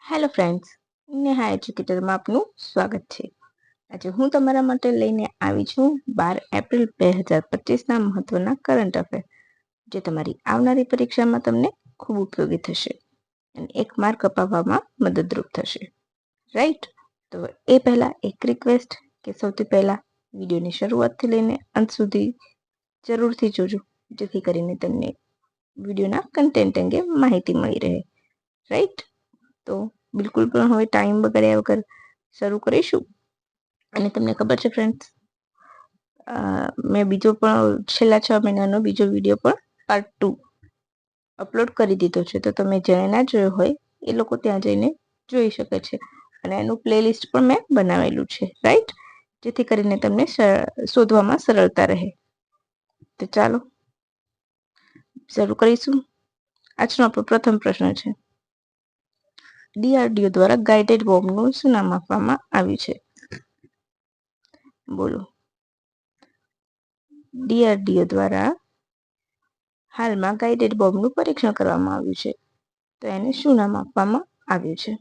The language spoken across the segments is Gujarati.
હેલો ફ્રેન્ડ્સ, નેહા એજ્યુકેટરમાં આપનું સ્વાગત છે. આજે હું તમારા માટે લઈને આવી છું 12 એપ્રિલ 2025ના મહત્વના કરંટ અફેર, જે તમારી આવનારી પરીક્ષામાં તમને ખૂબ ઉપયોગી થશે અને 1 માર્ક અપાવવામાં મદદરૂપ થશે. રાઈટ? તો એ પહેલાં એક રિક્વેસ્ટ કે સૌથી પહેલાં વિડીયોની શરૂઆતથી લઈને અંત સુધી જરૂરથી જોજો, જેથી કરીને તમને વિડીયોના કન્ટેન્ટ અંગે માહિતી મળી રહે. રાઈટ? તો બિલકુલ પણ હવે ટાઈમ બગાડ્યા વગર શરૂ કરીશું. અને તમને ખબર છે ફ્રેન્ડ્સ, મેં બીજો પણ છેલ્લા 6 મહિનાનો બીજો વિડીયો પણ પાર્ટ 2 અપલોડ કરી દીધો છે. તો તમે જેણે ના જોયો હોય એ લોકો ત્યાં જઈને જોઈ શકે છે. અને એનું પ્લેલિસ્ટ પણ મેં બનાવેલું છે. રાઈટ? જેથી કરીને તમને શોધવામાં સરળતા રહે. તો ચાલો શરૂ કરીશું. આજનો આપણો પ્રથમ પ્રશ્ન છે, DRDO દ્વારા ગાઇડેડ બોમ્બનું શું નામ આપવામાં આવ્યું છે? બોલો. DRDO દ્વારા હાલમાં ગાઇડેડ બોમ્બનું પરીક્ષણ કરવામાં આવ્યું છે, તો એને શું નામ આપવામાં આવ્યું છે?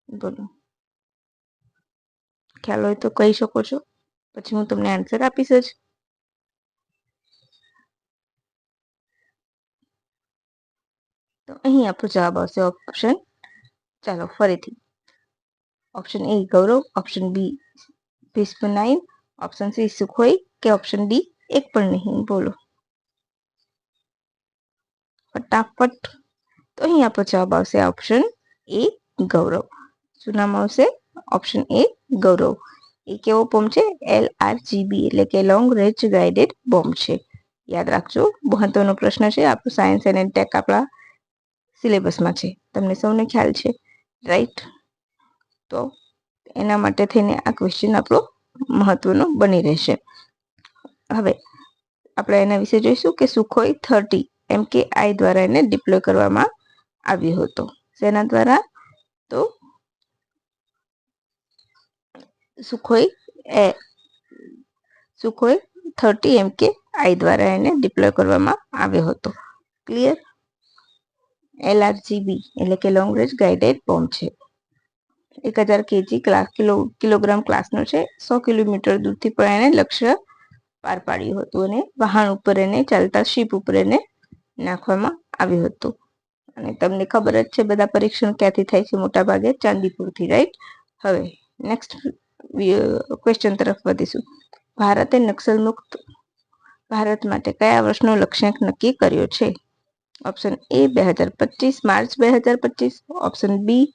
બોલો. ખ્યાલ હોય તો કહી શકો છો, પછી હું તમને આન્સર આપીશ જ. તો અહીં આપણો જવાબ આવશે ઓપ્શન, ચાલો ફરીથી, option A Gaurav, option B Bhishma, option C Sukhoi કે ઓપ્શન ડી એક પણ નહીં. બોલો ફટાફટ. તો અહીં આપણો જવાબ આવશે ઓપ્શન એ ગૌરવ. શું નામ આવશે? ઓપ્શન એ ગૌરવ. એ કેવો બોમ્બ છે? LRGB એટલે કે લોંગ રેન્જ ગાઇડેડ બોમ્બ છે. યાદ રાખજો, મહત્વનો પ્રશ્ન છે. આપણું સાયન્સ એન્ડ ટેક આપણા સિલેબસમાં છે, તમને સૌને ખ્યાલ છે. રાઈટ? તો એના માટે થઈને આ ક્વેશ્ચન આપણો મહત્વનો બની રહેશે. હવે આપણે એના વિશે જોઈશું કે સુખોઈ 30 MKI દ્વારા એને ડિપ્લોય કરવામાં આવ્યો હતો. શેના દ્વારા? તો સુખોઈ 30 MKI દ્વારા એને ડિપ્લોય કરવામાં આવ્યો હતો. ક્લિયર? LRGB એટલે કે લોંગ રેન્જ ગાઇડેડ બોમ્બ છે. 1000 કિલોગ્રામ ક્લાસનો છે. 100 કિલોમીટર દૂરથી પણ એને લક્ષ્ય પાર પાડ્યું હતું અને વાહન ઉપર એને ચાલતા શિપ ઉપર એને નાખવામાં આવ્યું હતું. અને તમને ખબર જ છે બધા પરીક્ષણ ક્યાંથી થાય છે? મોટા ભાગે ચાંદીપુરથી. રાઈટ? હવે નેક્સ્ટ ક્વેશ્ચન તરફ વધીશું. ભારતે નક્સલ મુક્ત ભારત માટે કયા વર્ષનો લક્ષ્યાંક નક્કી કર્યો છે? Option A 2025 March 2025, option B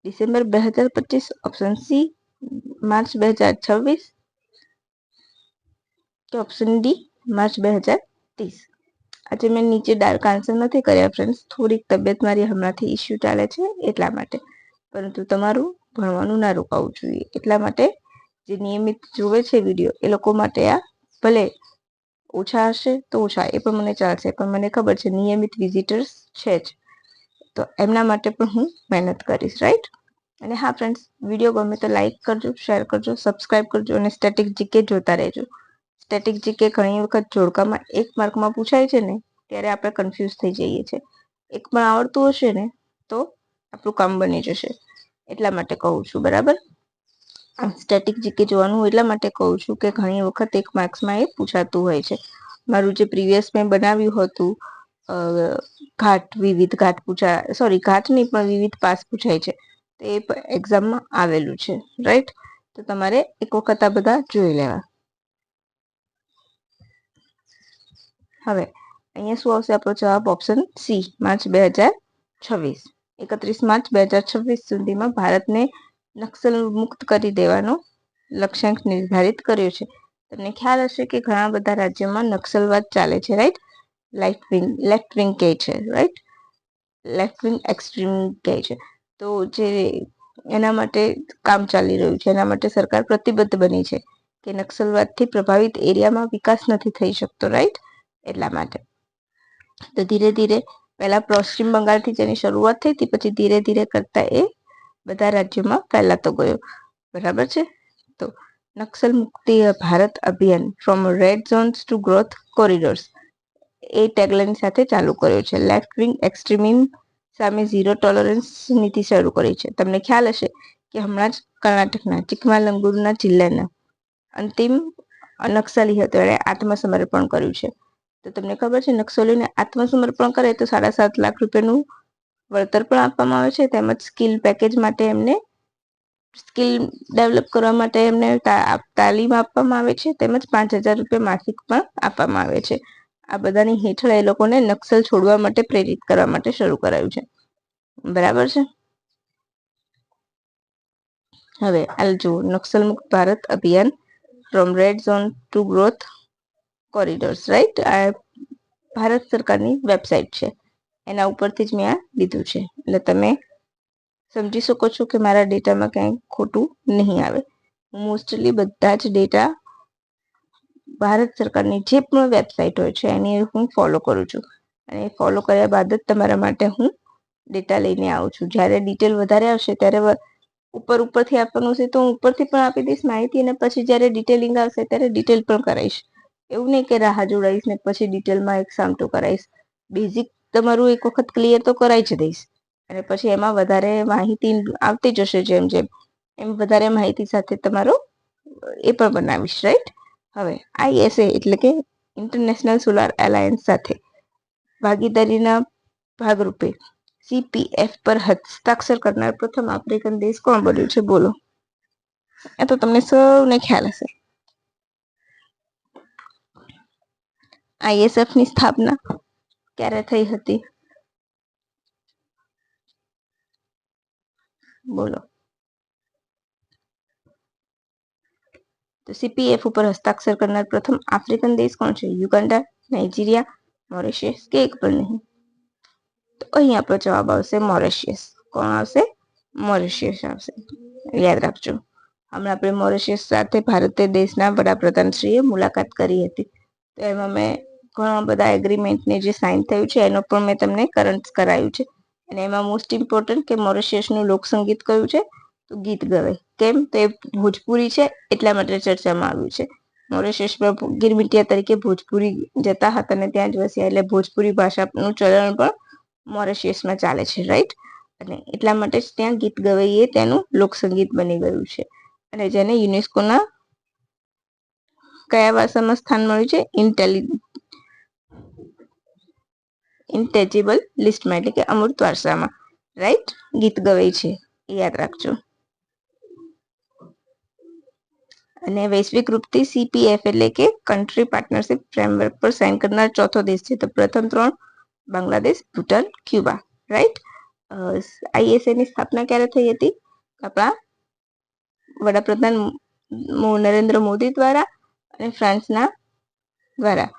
December 2025, option C March 2026 કે ઓપ્શન ડી માર્ચ 2030. આજે મેં નીચે ડાર્ક આન્સર નથી કર્યા ફ્રેન્ડ્સ, થોડીક તબિયત મારી હમણાંથી ઇસ્યુ ચાલે છે એટલા માટે. પરંતુ તમારું ભણવાનું ના રોકાવું જોઈએ, એટલા માટે જે નિયમિત જોવે છે વિડીયો એ લોકો માટે આ ભલે ઓછા હશે તો ઓછા, એ પણ મને ચાલશે, પણ મને ખબર છે નિયમિત વિઝિટર્સ છે જ, તો એમના માટે પણ હું મહેનત કરીશ. રાઈટ? અને હા ફ્રેન્ડ્સ, વિડીયો ગમે તો લાઈક કરજો, શેર કરજો, સબસ્ક્રાઇબ કરજો અને સ્ટેટિક જીકે જોતા રહેજો. સ્ટેટિક જીકે ઘણી વખત જોડકામાં 1 માર્કમાં પૂછાય છે ને, ત્યારે આપણે કન્ફ્યુઝ થઈ જઈએ છીએ. એક પણ આવડતું હશે ને તો આપણું કામ બની જશે, એટલા માટે કહું છું. બરાબર? સ્ટેટિક જીકે જોવાનું એટલા માટે કહું છું કે ઘણી વખત 1 માર્ક્સમાં એ પૂછાતું હોય છે. મારું જે પ્રીવિયસ મેં બનાવ્યું હતું, વિવિધ ઘાટ ઘાટ નહીં પણ વિવિધ પાસ પૂછાય છે, તો એ એક્ઝામમાં આવેલું છે. રાઈટ? તો તમારે એક વખત આ બધા જોઈ લેવા. હવે અહીંયા શું આવશે આપણો જવાબ? Option C March 2026. 31 માર્ચ 2026 સુધીમાં ભારતને નક્સલ મુક્ત કરી દેવાનો લક્ષ્યાંક નિર્ધારિત કર્યો છે. તમને ખ્યાલ હશે કે ઘણા બધા રાજ્યોમાં નક્સલવાદ ચાલે છે. રાઈટ? લેફ્ટ વિંગ કહે છે. રાઈટ? લેફ્ટ વિંગ એક્સ્ટ્રીમ કહે છે. તો જે એના માટે કામ ચાલી રહ્યું છે, એના માટે સરકાર પ્રતિબદ્ધ બની છે કે નક્સલવાદથી પ્રભાવિત એરિયામાં વિકાસ નથી થઈ શકતો. રાઈટ? એટલા માટે તો ધીરે ધીરે પહેલા પશ્ચિમ બંગાળથી જેની શરૂઆત થઈ હતી, પછી ધીરે ધીરે કરતા એ બધા રાજ્યોમાં ફેલાતો ગયો. બરાબર છે? તો નક્સલ મુક્તિ ભારત અભિયાન from red zones to growth corridors, એ ટેગલાઇન સાથે ચાલુ કર્યો છે. લેફ્ટ વિંગ એક્સ્ટ્રીમિઝમ સામે ઝીરો ટોલરન્સ નીતિ શરૂ કરી છે. તમને ખ્યાલ હશે કે હમણાં જ કર્ણાટકના ચિકમાલંગુરના જિલ્લાના અંતિમ નક્સલી હતો, એણે આત્મસમર્પણ કર્યું છે. તો તમને ખબર છે, નક્સલીને આત્મસમર્પણ કરે તો 7.5 લાખ રૂપિયાનું વળતર પણ આપવામાં આવે છે. તેમજ સ્કિલ પેકેજ માટે એમને સ્કિલ ડેવલપ કરવા માટે એમને તાલીમ આપવામાં આવે છે. તેમજ 5,000 રૂપિયા માસિક પણ આપવામાં આવે છે. આ બધાની હેઠળ એ લોકોને નક્સલ છોડવા માટે પ્રેરિત કરવા માટે શરૂ કરાયું છે. બરાબર છે. હવે હાલ જુઓ, નક્સલ મુક્ત ભારત અભિયાન from red zone to growth corridors, right. આ ભારત સરકારની વેબસાઇટ છે, એના ઉપરથી જ મેં આ લીધું છે. એટલે તમે સમજી શકો છો કે મારા ડેટામાં ક્યાંય ખોટું નહીં આવે. મોસ્ટલી બધા જ ડેટા ભારત સરકારની જે પણ વેબસાઇટ હોય છે એની હું ફોલો કરું છું, અને ફોલો કર્યા બાદ જ તમારા માટે હું ડેટા લઈને આવું છું. જ્યારે ડિટેલ વધારે આવશે ત્યારે ઉપરથી આપવાનું હશે તો હું ઉપરથી પણ આપી દઈશ માહિતી, અને પછી જ્યારે ડિટેલિંગ આવશે ત્યારે ડિટેલ પણ કરાવીશ. એવું નહીં કે રાહ જોડાઈશ ને પછી ડિટેલમાં એક સામટું કરાવીશ. બેઝિક તમારું એક વખત ક્લિયર તો કરાવી જ દઈશ, અને પછી એમાં વધારે માહિતી આવતી જશે. જેમ જેમ એમ વધારે માહિતી સાથે તમારો એ પણ બનાવીશ, રાઈટ. હવે ISA એટલે કે ઇન્ટરનેશનલ સોલાર એલાયન્સ સાથે ભાગીદારીના ભાગરૂપે CPF પર હસ્તાક્ષર કરનાર પ્રથમ આફ્રિકન દેશ કોણ બન્યો છે? બોલો. એ તો તમને સૌને ખ્યાલ હશે. ISF ની સ્થાપના ક્યારે થઈ હતી? બોલો. તો CPF ઉપર હસ્તાક્ષર કરનાર પ્રથમ આફ્રિકન દેશ કોણ છે? યુગાન્ડા, નાઇજીરિયા, મોરિશિયસ કે એક પણ નહીં? તો અહીં આપણો જવાબ આવશે મોરિશિયસ. કોણ આવશે? મોરિશિયસ આવશે. યાદ રાખજો. હમણાં આપણે મોરિશિયસ સાથે ભારતીય દેશના વડાપ્રધાનશ્રીએ મુલાકાત કરી હતી. તો એમાં મેં ઘણા બધા એગ્રીમેન્ટને જે સાઇન થયું છે એનો પણ મેં તમને કરંટ કરાયું છે. અને એમાં મોસ્ટ ઇમ્પોર્ટન્ટ કે મોરિશિયસનું લોકસંગીત કયું છે? તો ગીત ગવાય. કેમ? તો એ ભોજપુરી છે એટલા માટે ચર્ચામાં આવ્યું છે. મોરિશિયસમાં ગિરમિટિયા તરીકે ભોજપુરી જતા હતા અને ત્યાં જ વસ્યા, એટલે ભોજપુરી ભાષાનું ચલણ પણ મોરિશિયસમાં ચાલે છે, રાઈટ. અને એટલા માટે જ ત્યાં ગીત ગવાઈએ તેનું લોકસંગીત બની ગયું છે, અને જેને યુનેસ્કોના કયા વારસામાં સ્થાન મળ્યું છે? ઇન્ટેજેબલ લિસ્ટમાં, એટલે કે અમૂર્ત વારસામાં, રાઈટ. ગીત ગવાય છે, યાદ રાખજો. અને વૈશ્વિક રૂપથી CPF એટલે કે કન્ટ્રી પાર્ટનરશિપ ફ્રેમવર્ક પર સાઇન કરનાર ચોથો દેશ છે. તો પ્રથમ 3 Bangladesh, Bhutan, Cuba, right. ISA ની સ્થાપના ક્યારે થઈ હતી? આપણા વડાપ્રધાન નરેન્દ્ર મોદી દ્વારા અને ફ્રાન્સના દ્વારા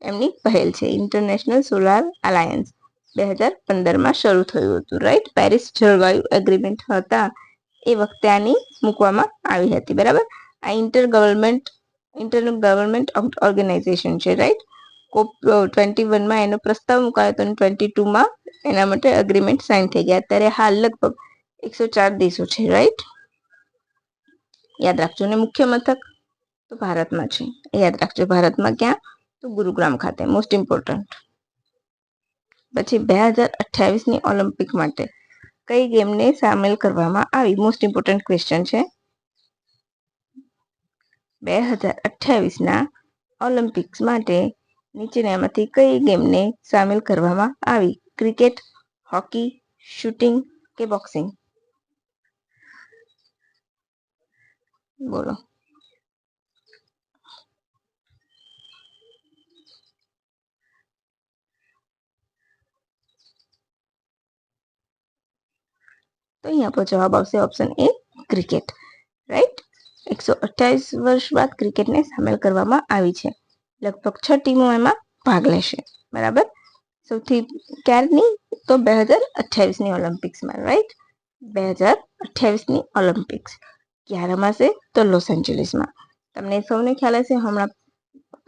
એમની પહેલ છે. ઇન્ટરનેશનલ સોલાર અલાયન્સ 2015માં શરૂ થયું હતું, રાઈટ. પેરિસ જળવાયુ એગ્રીમેન્ટ હતા એ વખતે આની મૂકવામાં આવી હતી, બરાબર. આ ઇન્ટર ગવર્મેન્ટ ઓર્ગેનાઇઝેશન છે, રાઈટ. COP21માં એનો પ્રસ્તાવ મુકાયો હતો અને 22માં એના માટે એગ્રીમેન્ટ સાઇન થઈ ગયા. અત્યારે હાલ લગભગ 104 દેશો છે, રાઈટ. યાદ રાખજો. ને મુખ્ય મથક તો ભારતમાં છે, યાદ રાખજો. ભારતમાં ક્યાં? તો ગુરુગ્રામ ખાતે. Most important. પછી 2028ની ઓલિમ્પિક માટે કઈ ગેમને સામેલ કરવામાં આવી? મોસ્ટ ઇમ્પોર્ટન્ટ ક્વેશ્ચન છે. 2028ના ઓલિમ્પિક્સ માટે નીચેનામાંથી કઈ ગેમને સામેલ કરવામાં આવી? ક્રિકેટ, હોકી, શૂટિંગ કે બોક્સિંગ? બોલો. તો અહીં આપણો જવાબ આવશે ઓપ્શન એ, ક્રિકેટ, રાઈટ. 128 વર્ષ બાદ ક્રિકેટને સામેલ કરવામાં આવી છે. લગભગ 6 ટીમો એમાં ભાગ લેશે, બરાબર. સૌથી ક્યારની? તો 2028ની ઓલિમ્પિક્સમાં, રાઈટ. 2028ની ઓલિમ્પિક્સ ક્યારે રમાશે? તો લોસ એન્જલિસમાં. તમને સૌને ખ્યાલ હશે હમણાં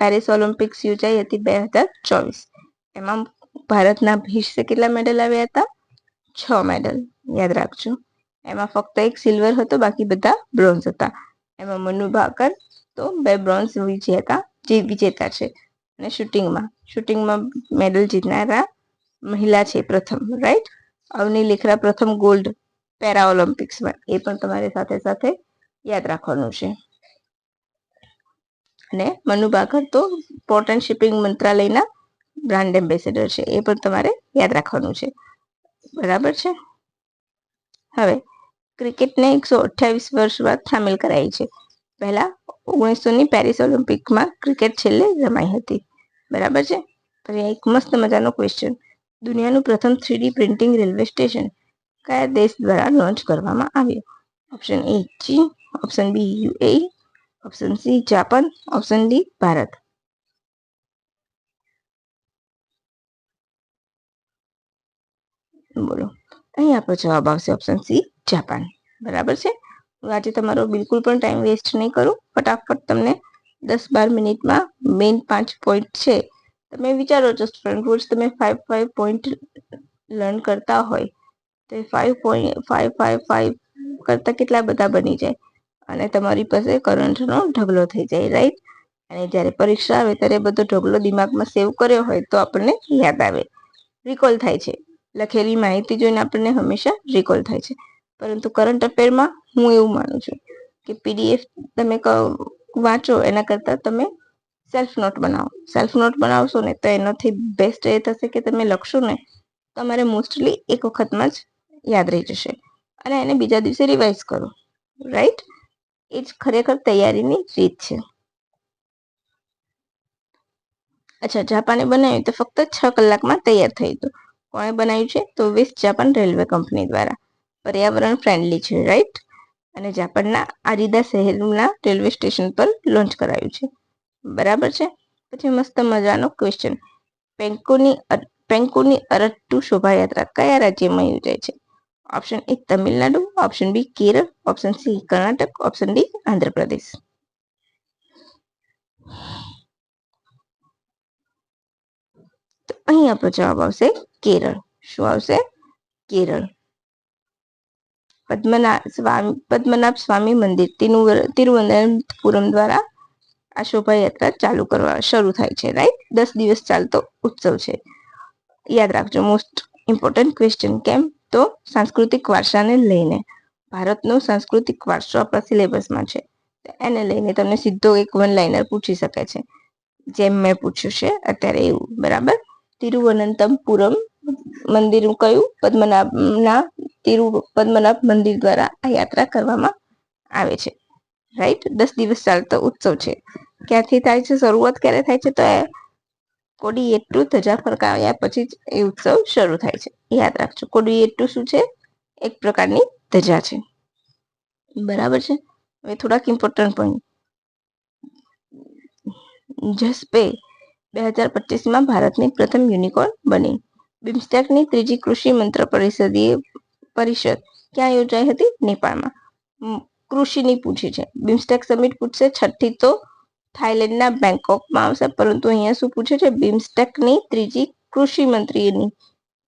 પેરિસ ઓલિમ્પિક્સ યોજાઈ હતી 2024. એમાં ભારતના ભીષ્મ કેટલા મેડલ આવ્યા હતા? 6 મેડલ, યાદ રાખજો. એમાં ફક્ત એક સિલ્વર હતો, બાકી બધા બ્રોન્ઝ હતા. એમાં મનુ ભાકર તો 2 બ્રોન્ઝ વિજેતા છે. અને શૂટિંગમાં મેડલ જીતનારા મહિલા છે પ્રથમ, રાઈટ. અવની લેખરા પ્રથમ ગોલ્ડ પેરા ઓલિમ્પિક્સમાં, એ પણ તમારે સાથે સાથે યાદ રાખવાનું છે. અને મનુ ભાકર તો પોર્ટ એન્ડ શિપિંગ મંત્રાલયના બ્રાન્ડ એમ્બેસેડર છે, એ પણ તમારે યાદ રાખવાનું છે. બરાબર છે. હવે ક્રિકેટને 128 વર્ષ બાદ સામેલ કરાઈ છે. પહેલા 1900ની પેરિસ ઓલિમ્પિકમાં ક્રિકેટ છેલ્લે રમાઈ હતી. બરાબર છે. પછી એક મસ્ત મજાનો ક્વેશ્ચન, દુનિયાનું પ્રથમ 3D પ્રિન્ટિંગ રેલવે સ્ટેશન કયા દેશ દ્વારા લોન્ચ કરવામાં આવ્યું? ઓપ્શન એ ચીન, option B UAE, option C Japan, option D Bharat. બોલો. અહીં આપણો જવાબ આવશે ઓપ્શન સી જાપાન. બરાબર છે. હું આજે તમારો બિલકુલ પણ ટાઈમ વેસ્ટ નહીં કરું, ફટાફટ તમને 10-12 મિનિટમાં મેઇન 5 પોઈન્ટ છે. તમે વિચારો છો સ્ટુડન્ટ, રોજ તમે 5 પોઈન્ટ લર્ન કરતા હોય તો 5 કરતા કેટલા બધા બની જાય અને તમારી પાસે કરંટનો ઢગલો થઈ જાય, રાઈટ. અને જ્યારે પરીક્ષા આવે ત્યારે બધો ઢગલો દિમાગમાં સેવ કર્યો હોય તો આપણને યાદ આવે, રિકોલ થાય છે. લખેલી માહિતી જોઈને આપણને હંમેશા રિકોલ થાય છે. પરંતુ કરંટ અફેરમાં હું એવું માનું છું કે પીડીએફ તમે વાંચો એના કરતાં તમે સેલ્ફ નોટ બનાવશો ને તો એનાથી બેસ્ટ એ થશે કે તમે લખશો ને તમારે મોસ્ટલી એક વખતમાં જ યાદ રહી જશે અને એને બીજા દિવસે રિવાઇઝ કરો, રાઈટ. એ જ ખરેખર તૈયારીની રીત છે. અચ્છા, જાપાને બનાવ્યું તો ફક્ત 6 કલાકમાં તૈયાર થઈ હતું. કોણે બનાવ્યું છે? તો વેસ્ટ જાપાન રેલવે કંપની દ્વારા. પર્યાવરણ ફ્રેન્ડલી છે, રાઈટ. અને જાપાનના આરીદા શહેરના રેલવે સ્ટેશન પર લોન્ચ કરાયું છે. બરાબર છે. પછી મસ્ત મજાનો ક્વેશ્ચન, પેન્કોની અરટ્ટુ શોભાયાત્રા કયા રાજ્યમાં યોજાય છે? Option A Tamil Nadu, option B Kerala, option C Karnataka, option D Andhra Pradesh. તો અહીં આપણો જવાબ આવશે કેરળ. શું આવશે? કેરળ. પદ્મનાભ સ્વામી મંદિર તિરુવનંતપુરમ દ્વારા આ શોભાયાત્રા શરૂ થાય છે, રાઈટ. 10 દિવસ ચાલતો ઉત્સવ છે. યાદ રાખજો, મોસ્ટ ઇમ્પોર્ટન્ટ ક્વેશ્ચન. કેમ? તો સાંસ્કૃતિક વારસાને લઈને. ભારતનો સાંસ્કૃતિક વારસો આપણા સિલેબસમાં છે, એને લઈને તમને સીધો એક વન લાઇનર પૂછી શકે છે, જેમ મેં પૂછ્યું છે અત્યારે એવું. બરાબર. તિરુવનંતપુરમ મંદિર કયું? પદ્મનાભ મંદિર દ્વારા આ યાત્રા કરવામાં આવે છે, રાઈટ. 10 દિવસ ચાલતો ઉત્સવ છે. ક્યાંથી થાય છે શરૂઆત? ક્યારે થાય છે? તો કોડીયેટ્ટુ ધજા ફરકાવ્યા પછી જ એ ઉત્સવ શરૂ થાય છે. યાદ રાખજો, કોડીયેટ્ટુ શું છે? એક પ્રકારની ધજા છે. બરાબર છે. હવે થોડાક ઇમ્પોર્ટન્ટ પોઈન્ટ. જસપે 2025માં ભારતની પ્રથમ યુનિકોર્ન બની. બિમસ્ટેકની ત્રીજી કૃષિ મંત્ર પરિષદ ક્યાં યોજાઈ હતી? નેપાળમાં. કૃષિની પૂછી છે. બિમસ્ટેક સમિટ પૂછશે. છઠ્ઠી તો થાઈલેન્ડના બેંકોકમાં આવશે, પરંતુ અહીંયા શું પૂછે છે? બિમસ્ટેકની ત્રીજી કૃષિ મંત્રીની,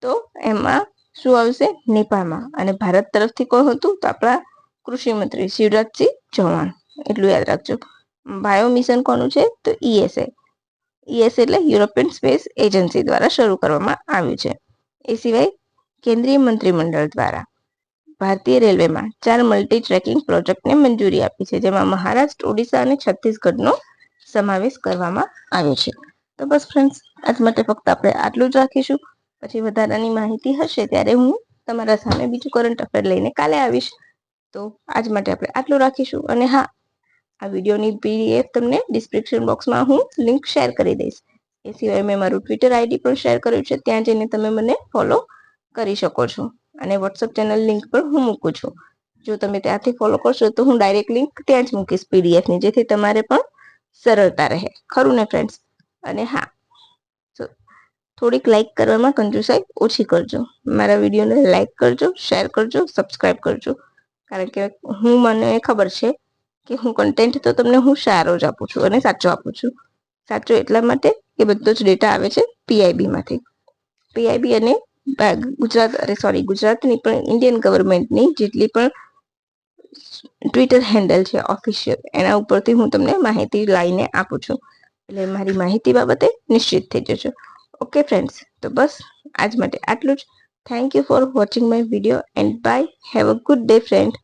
તો એમાં શું આવશે? નેપાળમાં. અને ભારત તરફથી કોણ હતું? તો આપણા કૃષિ મંત્રી શિવરાજસિંહ ચૌહાણ. એટલું યાદ રાખજો. બાયો મિશન કોનું છે? તો ઈએસએ એટલે યુરોપિયન સ્પેસ એજન્સી દ્વારા શરૂ કરવામાં આવ્યું છે. એ સિવાય કેન્દ્રીય મંત્રીમંડળ દ્વારા ભારતીય રેલવેમાં 4 મલ્ટી ટ્રેકિંગ પ્રોજેક્ટને મંજૂરી આપી છે, જેમાં મહારાષ્ટ્ર, ઓડિશા અને છત્તીસગઢનો સમાવેશ કરવામાં આવ્યો છે. તો બસ ફ્રેન્ડ્સ, આજ માટે ફક્ત આપણે આટલું જ રાખીશું. પછી વધારાની માહિતી હશે ત્યારે હું તમારા સામે બીજું કરંટ અફેર લઈને કાલે આવીશ. તો આજ માટે આપણે આટલું રાખીશું. અને હા, આ વિડીયોની પીડીએફ તમને ડિસ્ક્રિપ્શન બોક્સમાં હું લિંક શેર કરી દઈશ. એ સિવાય મેં મારું ટ્વિટર આઈડી પણ શેર કર્યું છે, ત્યાં જઈને તમે મને ફોલો કરી શકો છો. અને વોટ્સઅપ ચેનલ લિંક પણ હું મૂકું છું. જો તમે ત્યાંથી ફોલો કરશો તો હું ડાયરેક્ટ લિંક ત્યાં જ મૂકીશ પીડીએફની, જેથી તમારે પણ સરળતા રહે. ખરું ને ફ્રેન્ડ્સ? અને હા, થોડીક લાઈક કરવામાં કંજુસાઈ ઓછી કરજો. મારા વિડીયોને લાઈક કરજો, શેર કરજો, સબસ્ક્રાઈબ કરજો. કારણ કે મને ખબર છે કે હું કન્ટેન્ટ તો તમને હું સારો જ આપું છું અને સાચો આપું છું. સાચો એટલા માટે કે બધો જ ડેટા આવે છે પીઆઈબીમાંથી. પીઆઈબી અને ગુજરાતની પણ ઇન્ડિયન ગવર્મેન્ટની જેટલી પણ ટ્વિટર હેન્ડલ છે ઓફિશિયલ, એના ઉપરથી હું તમને માહિતી લાવીને આપું છું. એટલે મારી માહિતી બાબતે નિશ્ચિત થઈ જશો. ઓકે ફ્રેન્ડ્સ, તો બસ આજ માટે આટલું જ. Thank you for watching my video and bye. Have a good day friend.